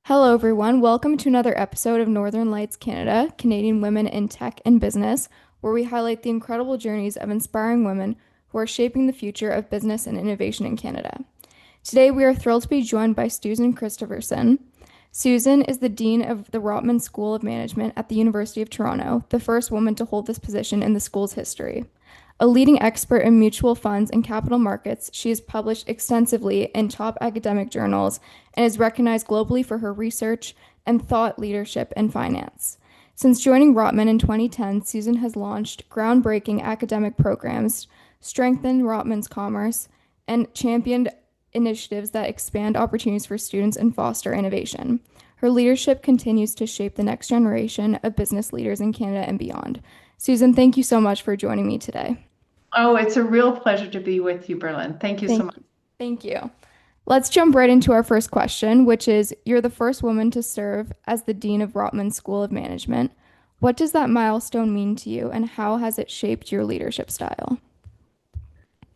Hello, everyone. Welcome to another episode of Northern Lights Canada, Canadian Women in Tech and Business, where we highlight the incredible journeys of inspiring women who are shaping the future of business and innovation in Canada. Today, we are thrilled to be joined by Susan Chrisofferson. Susan is the Dean of the Rotman School of Management at the University of Toronto, the first woman to hold this position in the school's history. A leading expert in mutual funds and capital markets, she has published extensively in top academic journals and is recognized globally for her research and thought leadership in finance. Since joining Rotman in 2010, Susan has launched groundbreaking academic programs, strengthened Rotman's commerce, and championed initiatives that expand opportunities for students and foster innovation. Her leadership continues to shape the next generation of business leaders in Canada and beyond. Susan, thank you so much for joining me today. Oh, it's a real pleasure to be with you, Berlin. Thank you so Thank much. you. Thank you. Let's jump right into our first question, which is you're the first woman to serve as the Dean of Rotman School of Management. What does that milestone mean to you, and how has it shaped your leadership style?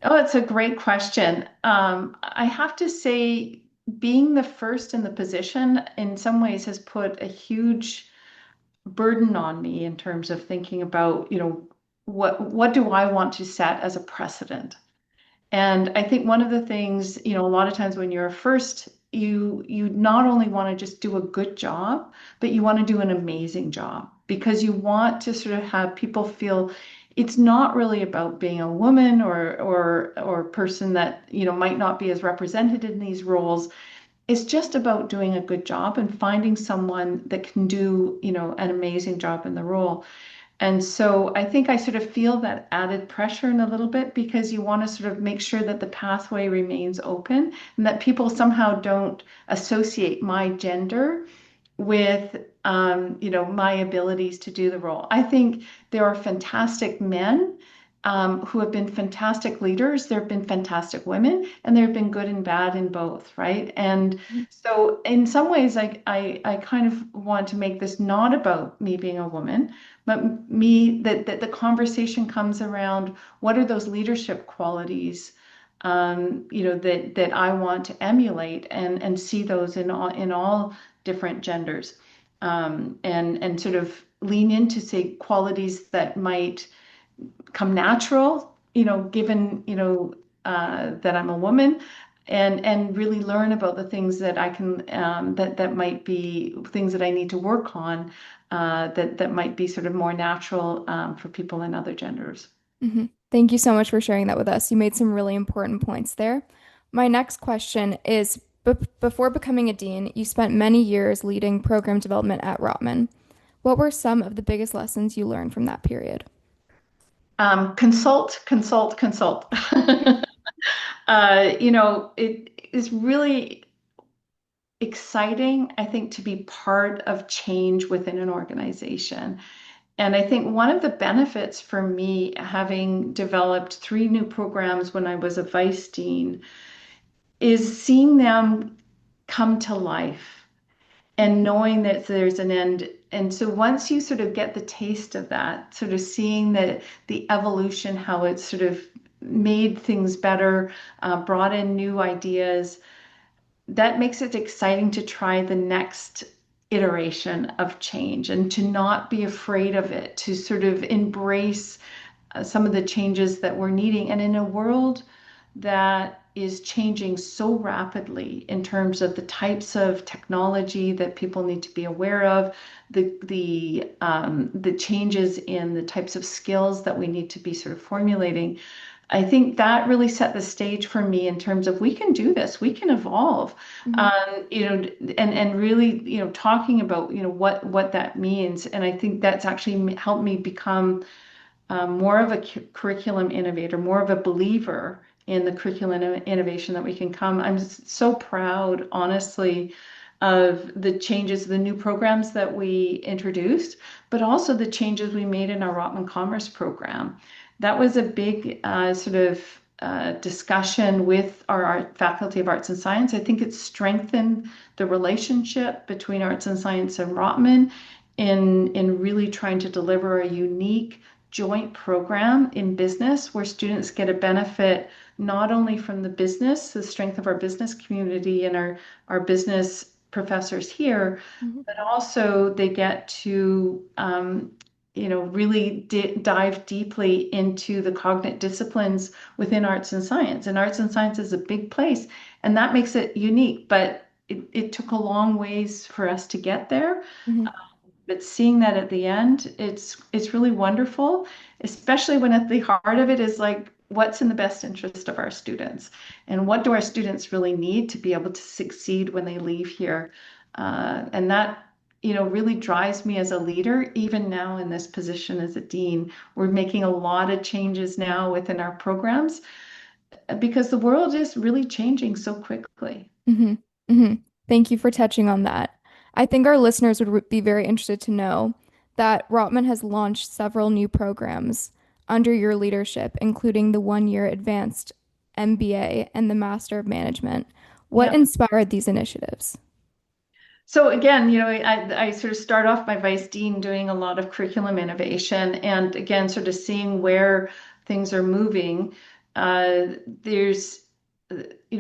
Oh, it's a great question. I have to say, being the first in the position in some ways has put a huge burden on me in terms of thinking about, what do I want to set as a precedent? And I think one of the things, a lot of times when you're a first, you not only want to just do a good job, but you want to do an amazing job because you want to sort of have people feel it's not really about being a woman or a person that, might not be as represented in these roles. It's just about doing a good job and finding someone that can do, an amazing job in the role. And so I think I sort of feel that added pressure in a little bit because you want to sort of make sure that the pathway remains open and that people somehow don't associate my gender with my abilities to do the role. I think there are fantastic men who have been fantastic leaders. There have been fantastic women, and there have been good and bad in both, right? And so, in some ways, I kind of want to make this not about me being a woman, but me that the conversation comes around what are those leadership qualities, that I want to emulate and see those in all different genders, and sort of lean into say qualities that might come natural, given, that I'm a woman and really learn about the things that I can, that might be things that I need to work on, that might be sort of more natural, for people in other genders. Thank you so much for sharing that with us. You made some really important points there. My next question is before becoming a dean, you spent many years leading program development at Rotman. What were some of the biggest lessons you learned from that period? Consult, consult, consult. It is really exciting, I think, to be part of change within an organization. And I think one of the benefits for me, having developed three new programs when I was a vice dean, is seeing them come to life and knowing that there's an end. And so once you sort of get the taste of that, sort of seeing the evolution, how it's sort of made things better, brought in new ideas, that makes it exciting to try the next iteration of change and to not be afraid of it, to sort of embrace some of the changes that we're needing. And in a world that is changing so rapidly in terms of the types of technology that people need to be aware of, the changes in the types of skills that we need to be sort of formulating. I think that really set the stage for me in terms of we can do this, we can evolve, Mhm. and really, talking about, what that means. And I think that's actually helped me become more of a curriculum innovator, more of a believer in the curriculum innovation that we can come. I'm so proud, honestly, of the changes, the new programs that we introduced, but also the changes we made in our Rotman Commerce program. That was a big sort of discussion with our Faculty of Arts and Science. I think it's strengthened the relationship between arts and science and Rotman in really trying to deliver a unique joint program in business where students get a benefit not only from the business, the strength of our business community and our business professors here, Mhm. but also they get to really dive deeply into the cognate disciplines within arts and science. And arts and science is a big place, and that makes it unique. But it took a long ways for us to get there. Mhm. But seeing that at the end, it's really wonderful, especially when at the heart of it is like, what's in the best interest of our students, and what do our students really need to be able to succeed when they leave here, and that really drives me as a leader. Even now in this position as a dean, we're making a lot of changes now within our programs because the world is really changing so quickly. Hmm. Hmm. Thank you for touching on that. I think our listeners would be very interested to know that Rotman has launched several new programs under your leadership, including the one-year advanced MBA and the Master of Management. What Yeah. inspired these initiatives? So again, I sort of start off my vice dean doing a lot of curriculum innovation, and again, sort of seeing where things are moving. There's,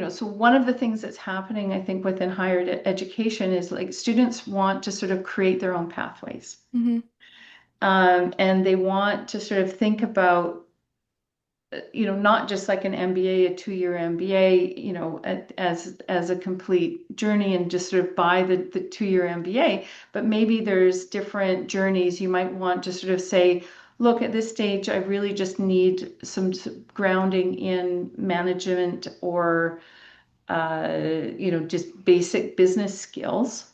so one of the things that's happening, I think, within higher education is like students want to sort of create their own pathways, Hmm. and they want to sort of think about not just like an MBA, a 2-year MBA, as a complete journey and just sort of buy the 2-year MBA, but maybe there's different journeys. You might want to sort of say, look, at this stage, I really just need some grounding in management or, just basic business skills.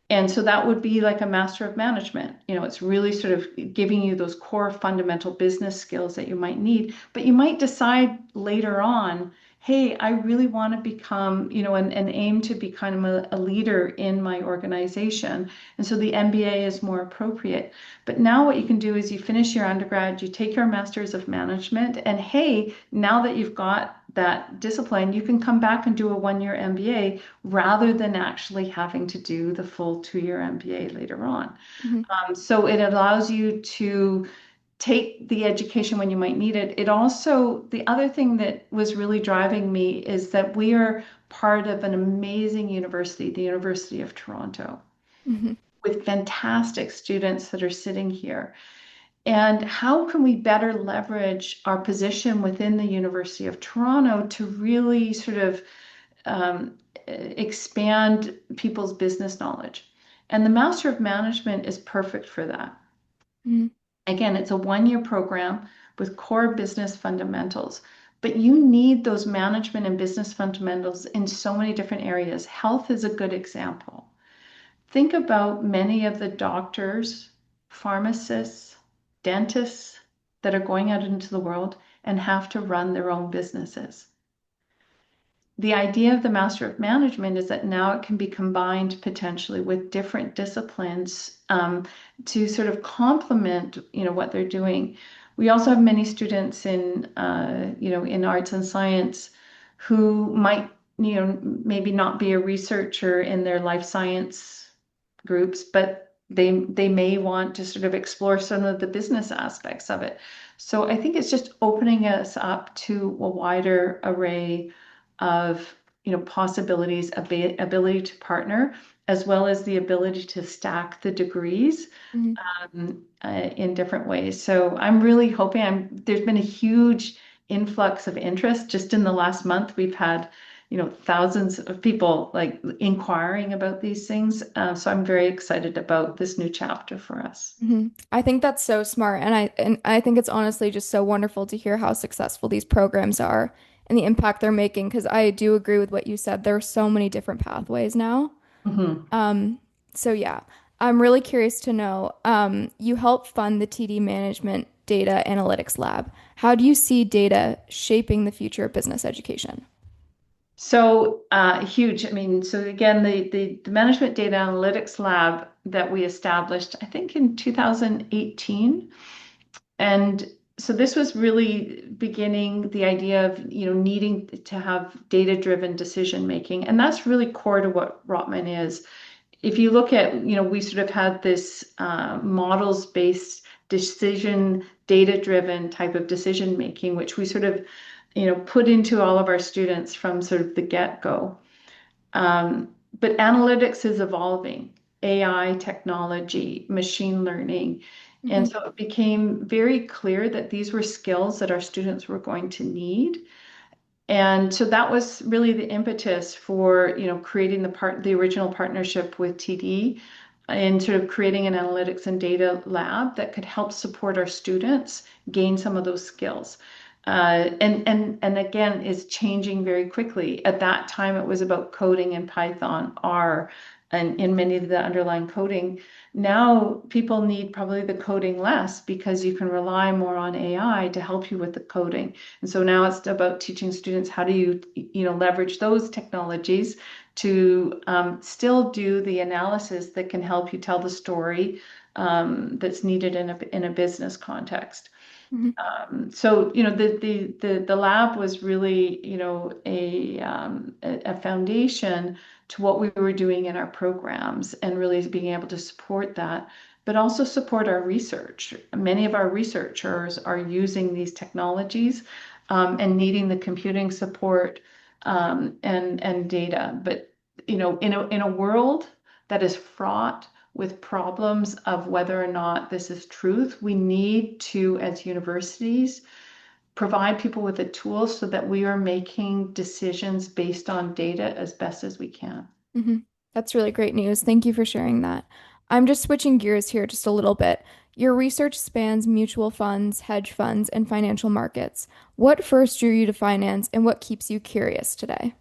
And so that would be like a master of management. It's really sort of giving you those core fundamental business skills that you might need. But you might decide later on, hey, I really want to become, and aim to become a leader in my organization. And so the MBA is more appropriate. But now what you can do is you finish your undergrad, you take your master's of management, and hey, now that you've got that discipline, you can come back and do a 1-year MBA rather than actually having to do the full 2-year MBA later on. Hmm. So it allows you to take the education when you might need it. It also, the other thing that was really driving me is that we are part of an amazing university, the University of Toronto, Hmm. with fantastic students that are sitting here. And how can we better leverage our position within the University of Toronto to really sort of expand people's business knowledge? And the Master of Management is perfect for that. Hmm. Again, it's a 1-year program with core business fundamentals, but you need those management and business fundamentals in so many different areas. Health is a good example. Think about many of the doctors, pharmacists, dentists that are going out into the world and have to run their own businesses. The idea of the Master of Management is that now it can be combined potentially with different disciplines to sort of complement, what they're doing. We also have many students in arts and science who might, maybe not be a researcher in their life science groups, but they may want to sort of explore some of the business aspects of it. So I think it's just opening us up to a wider array of possibilities, ability to partner, as well as the ability to stack the degrees Hmm. in different ways. So I'm really hoping there's been a huge influx of interest just in the last month. We've had thousands of people like inquiring about these things. So I'm very excited about this new chapter for us. Hmm. I think that's so smart, and I think it's honestly just so wonderful to hear how successful these programs are and the impact they're making. Because I do agree with what you said. There are so many different pathways now. Mhm. Um, so yeah, I'm really curious to know. You help fund the TD Management Data Analytics Lab. How do you see data shaping the future of business education? So huge. I mean, so again, the Management Data Analytics Lab that we established, I think in 2018. And so this was really beginning the idea of, needing to have data-driven decision making. And that's really core to what Rotman is. If you look at, we sort of had this models-based decision, data-driven type of decision making, which we sort of, put into all of our students from sort of the get-go. but analytics is evolving, AI technology, machine learning. And Hmm. so it became very clear that these were skills that our students were going to need. And so that was really the impetus for, creating the original partnership with TD and sort of creating an analytics and data lab that could help support our students gain some of those skills. And again, is changing very quickly. At that time, it was about coding in Python, R, and in many of the underlying coding. Now people need probably the coding less because you can rely more on AI to help you with the coding. And so now it's about teaching students how do you leverage those technologies to still do the analysis that can help you tell the story that's needed in a business context. Hmm. So the lab was really a foundation to what we were doing in our programs and really being able to support that, but also support our research. Many of our researchers are using these technologies and needing the computing support and data. But in a world that is fraught with problems of whether or not this is truth, we need to, as universities, provide people with the tools so that we are making decisions based on data as best as we can. Hmm. That's really great news. Thank you for sharing that. I'm just switching gears here just a little bit. Your research spans mutual funds, hedge funds, and financial markets. What first drew you to finance and what keeps you curious today?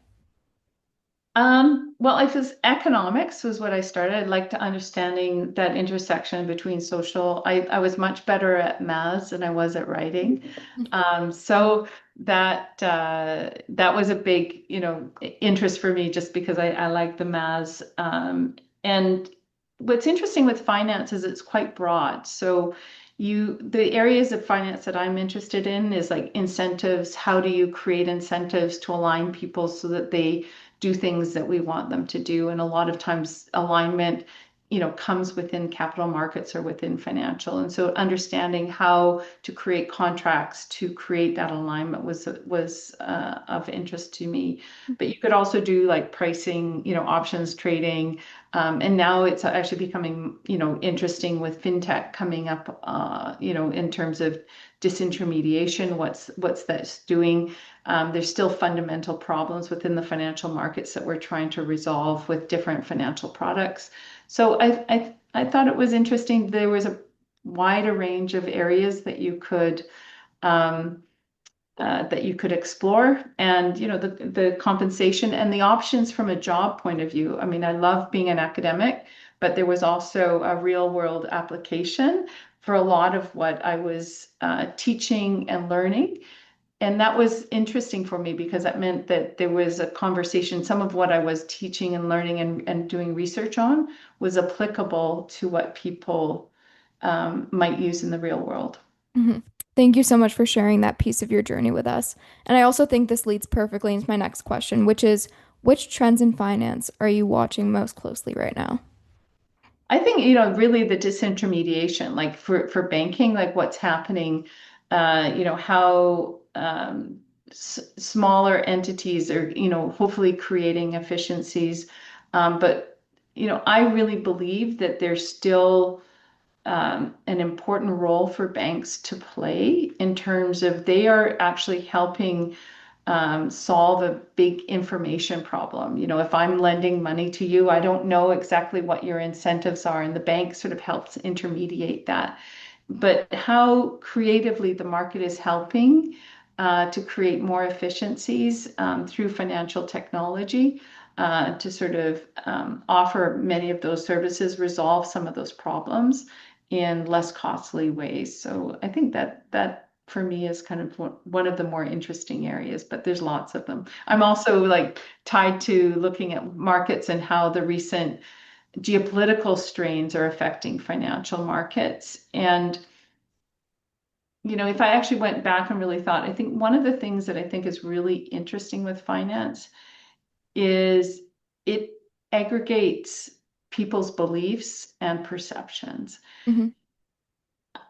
Well, I was economics was what I started. I liked understanding that intersection between social. I was much better at maths than I was at writing. So that was a big, interest for me just because I like the maths. And what's interesting with finance is it's quite broad. So the areas of finance that I'm interested in is like incentives. How do you create incentives to align people so that they do things that we want them to do? And a lot of times alignment, comes within capital markets or within financial. And so understanding how to create contracts to create that alignment was of interest to me. But you could also do like pricing, options trading. And now it's actually becoming, interesting with fintech coming up, in terms of disintermediation, what's that's doing. There's still fundamental problems within the financial markets that we're trying to resolve with different financial products. So I thought it was interesting. There was a wider range of areas um, that you could explore, and the compensation and the options from a job point of view. I mean, I love being an academic, but there was also a real world application for a lot of what I was teaching and learning. And that was interesting for me because that meant that there was a conversation. Some of what I was teaching and learning and doing research on was applicable to what people might use in the real world. Hmm. Thank you so much for sharing that piece of your journey with us. And I also think this leads perfectly into my next question, which is, which trends in finance are you watching most closely right now? I think, really the disintermediation, like for banking, like what's happening, how smaller entities are, hopefully creating efficiencies. But, I really believe that there's still an important role for banks to play in terms of they are actually helping solve a big information problem. If I'm lending money to you, I don't know exactly what your incentives are, and the bank sort of helps intermediate that. But how creatively the market is helping to create more efficiencies through financial technology to sort of offer many of those services, resolve some of those problems in less costly ways. So I think that for me is kind of one of the more interesting areas, but there's lots of them. I'm also like tied to looking at markets and how the recent geopolitical strains are affecting financial markets. And, if I actually went back and really thought, I think one of the things that I think is really interesting with finance is it aggregates people's beliefs and perceptions. Hmm.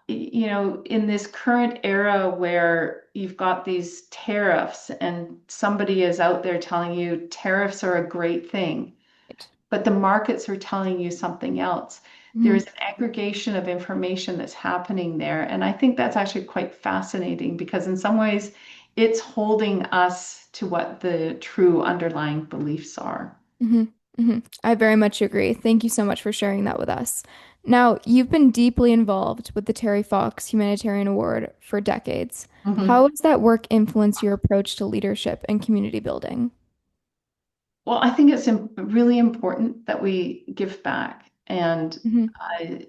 In this current era where you've got these tariffs and somebody is out there telling you tariffs are a great thing, but the markets are telling you something else. There Hmm. is an aggregation of information that's happening there. And I think that's actually quite fascinating because in some ways it's holding us to what the true underlying beliefs are. Hmm. Hmm. I very much agree. Thank you so much for sharing that with us. Now, you've been deeply involved with the Terry Fox Humanitarian Award for decades. How Mhm. has that work influenced your approach to leadership and community building? Well, I think it's really important that we give back. And Hmm. I,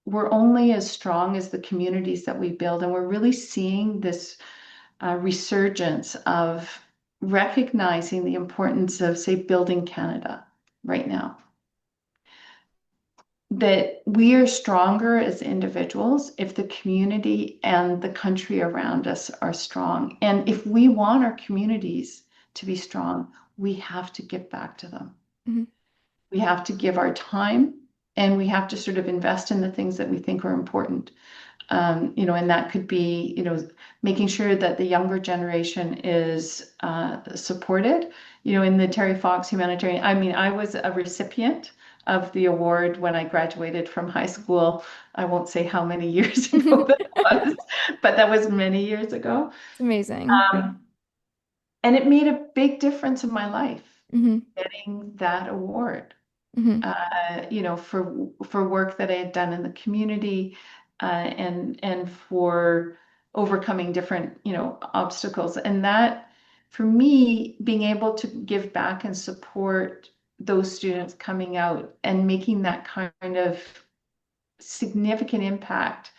we're only as strong as the communities that we build. And we're really seeing this resurgence of recognizing the importance of, say, building Canada right now. That we are stronger as individuals if the community and the country around us are strong. And if we want our communities to be strong, we have to give back to them. Hmm. We have to give our time and we have to sort of invest in the things that we think are important. And that could be, making sure that the younger generation is supported. In the Terry Fox Humanitarian, I mean, I was a recipient of the award when I graduated from high school. I won't say how many years ago that was, but that was many years ago. It's amazing. Um, and it made a big difference in my life, Hmm. getting that award. Hmm. For work that I had done in the community, and for overcoming different, obstacles. And that, for me, being able to give back and support those students coming out and making that kind of significant impact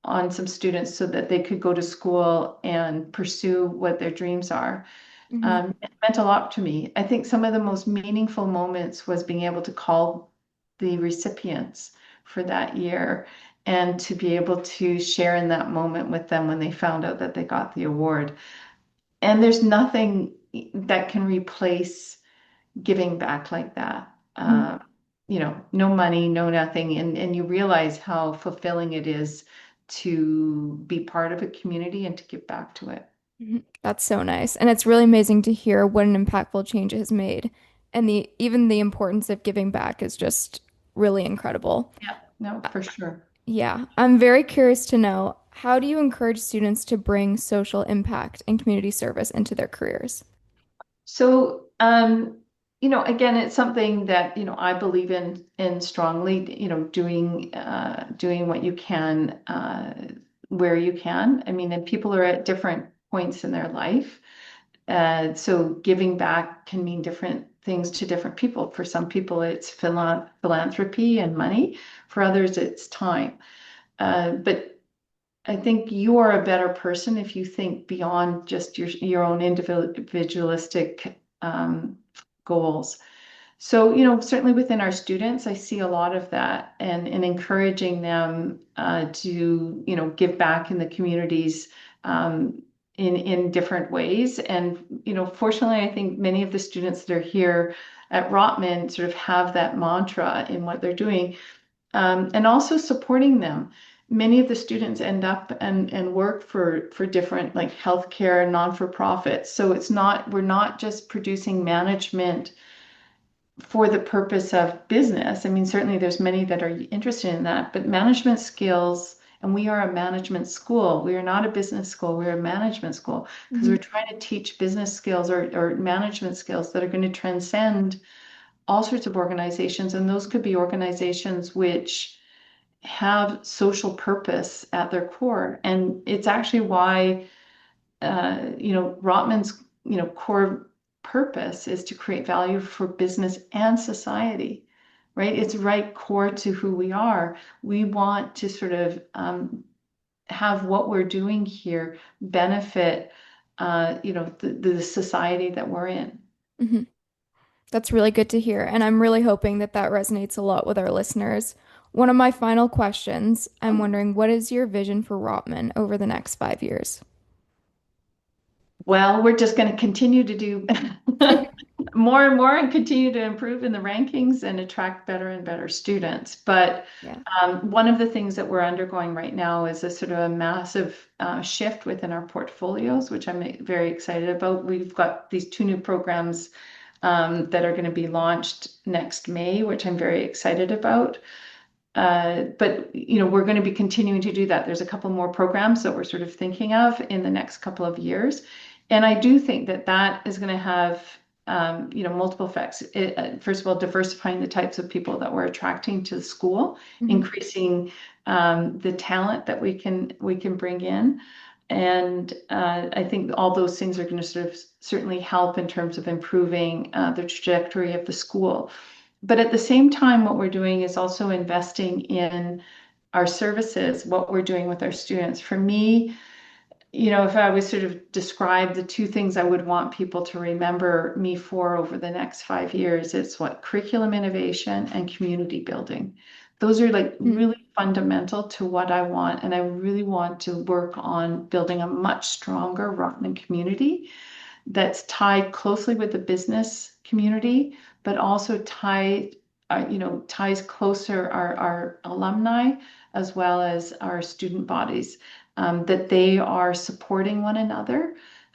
on some students so that they could go to school and pursue what their dreams are. Hmm. It meant a lot to me. I think some of the most meaningful moments was being able to call the recipients for that year and to be able to share in that moment with them when they found out that they got the award. And there's nothing that can replace giving back like that. No money, no nothing. And you realize how fulfilling it is to be part of a community and to give back to it. Mhm. That's so nice. And it's really amazing to hear what an impactful change it has made. And even the importance of giving back is just really incredible. Yeah, no, Uh, for sure. yeah, I'm very curious to know, how do you encourage students to bring social impact and community service into their careers? So, again, it's something that, I believe in strongly, doing what you can, where you can. I mean, and people are at different points in their life. So giving back can mean different things to different people. For some people, it's philanthropy and money. For others, it's time. But I think you are a better person if you think beyond just your own individualistic goals. So, certainly within our students, I see a lot of that and encouraging them to, give back in the communities in different ways. And, fortunately, I think many of the students that are here at Rotman sort of have that mantra in what they're doing, and also supporting them. Many of the students end up and work for different like healthcare non-for-profits. So we're not just producing management for the purpose of business. I mean, certainly there's many that are interested in that, but management skills, and we are a management school. We are not a business school. We're a management school because we're Hmm. trying to teach business skills or management skills that are going to transcend all sorts of organizations. And those could be organizations which have social purpose at their core. And it's actually why, Rotman's, core purpose is to create value for business and society, right? It's right core to who we are. We want to sort of have what we're doing here benefit, the society that we're in. Hmm. That's really good to hear. And I'm really hoping that that resonates a lot with our listeners. One of my final questions, I'm wondering, what is your vision for Rotman over the next 5 years? Well, we're just going to continue to do more and more and continue to improve in the rankings and attract better and better students. But Yeah. one of the things that we're undergoing right now is a sort of a massive shift within our portfolios, which I'm very excited about. We've got these two new programs that are going to be launched next May, which I'm very excited about. But we're going to be continuing to do that. There's a couple more programs that we're sort of thinking of in the next couple of years. And I do think that that is going to have, multiple effects. First of all, diversifying the types of people that we're attracting to the school, Hmm. increasing the talent that we can bring in. And I think all those things are going to sort of certainly help in terms of improving the trajectory of the school. But at the same time, what we're doing is also investing in our services, what we're doing with our students. For me, if I was sort of describe the two things I would want people to remember me for over the next 5 years, it's what curriculum innovation and community building. Those are like really fundamental to what I want. And I really want to work on building a much stronger Rockman community that's tied closely with the business community, but also ties closer our alumni as well as our student bodies, that they are supporting one another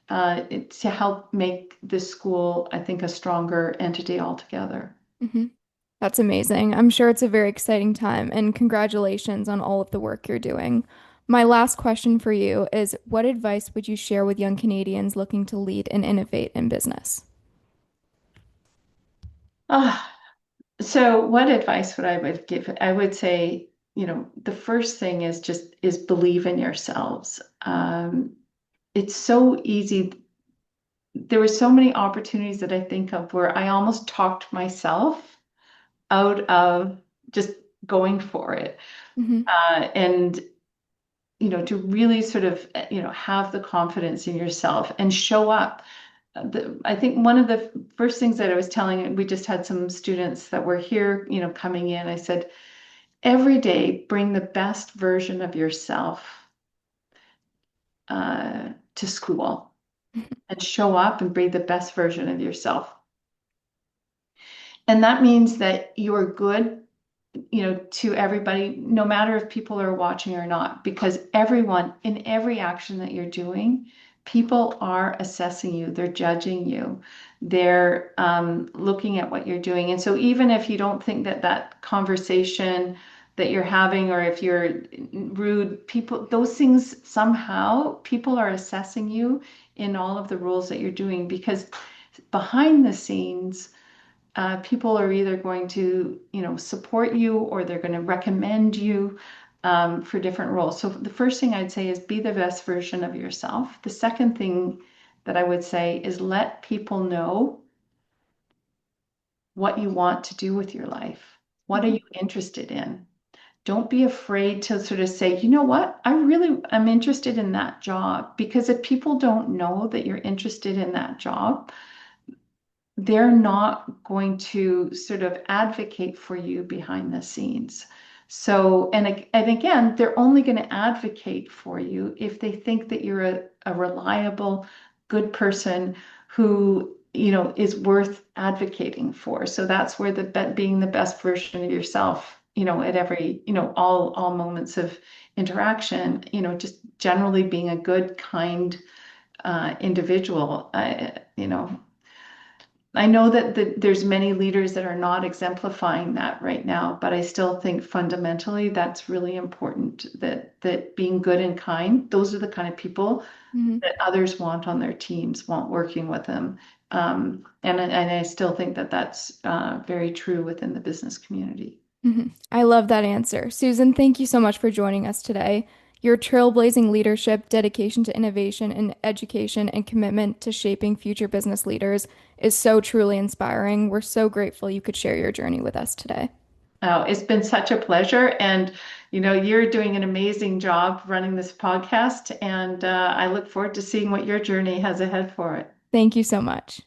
to help make this school, I think, a stronger entity altogether. Hmm. That's amazing. I'm sure it's a very exciting time, and congratulations on all of the work you're doing. My last question for you is, what advice would you share with young Canadians looking to lead and innovate in business? Ah, so what advice would give? I would say, the first thing is believe in yourselves. It's so easy. There were so many opportunities that I think of where I almost talked myself out of just going for it. Hmm. And to really sort of, have the confidence in yourself and show up. I think one of the first things that I was telling, we just had some students that were here, coming in. I said, every day, bring the best version of yourself to school and show up and bring the best version of yourself. And that means that you are good, to everybody, no matter if people are watching or not, because everyone in every action that you're doing, people are assessing you, they're judging you, they're looking at what you're doing. And so even if you don't think that that conversation that you're having, or if you're rude, people, those things, somehow people are assessing you in all of the roles that you're doing, because behind the scenes, people are either going to, support you, or they're going to recommend you for different roles. So the first thing I'd say is be the best version of yourself. The second thing that I would say is let people know what you want to do with your life. What are Hmm. you interested in? Don't be afraid to sort of say, you know what, I really am interested in that job. Because if people don't know that you're interested in that job, they're not going to sort of advocate for you behind the scenes. So, and again, they're only going to advocate for you if they think that you're a reliable, good person who, is worth advocating for. So that's where being the best version of yourself, at every, all moments of interaction, just generally being a good, kind individual. I know that there's many leaders that are not exemplifying that right now, but I still think fundamentally that's really important, that being good and kind, those are the kind of people Hmm. that others want on their teams, want working with them. And I still think that that's very true within the business community. Hmm. I love that answer. Susan, thank you so much for joining us today. Your trailblazing leadership, dedication to innovation and education, and commitment to shaping future business leaders is so truly inspiring. We're so grateful you could share your journey with us today. Oh, it's been such a pleasure. And, you're doing an amazing job running this podcast. And I look forward to seeing what your journey has ahead for it. Thank you so much.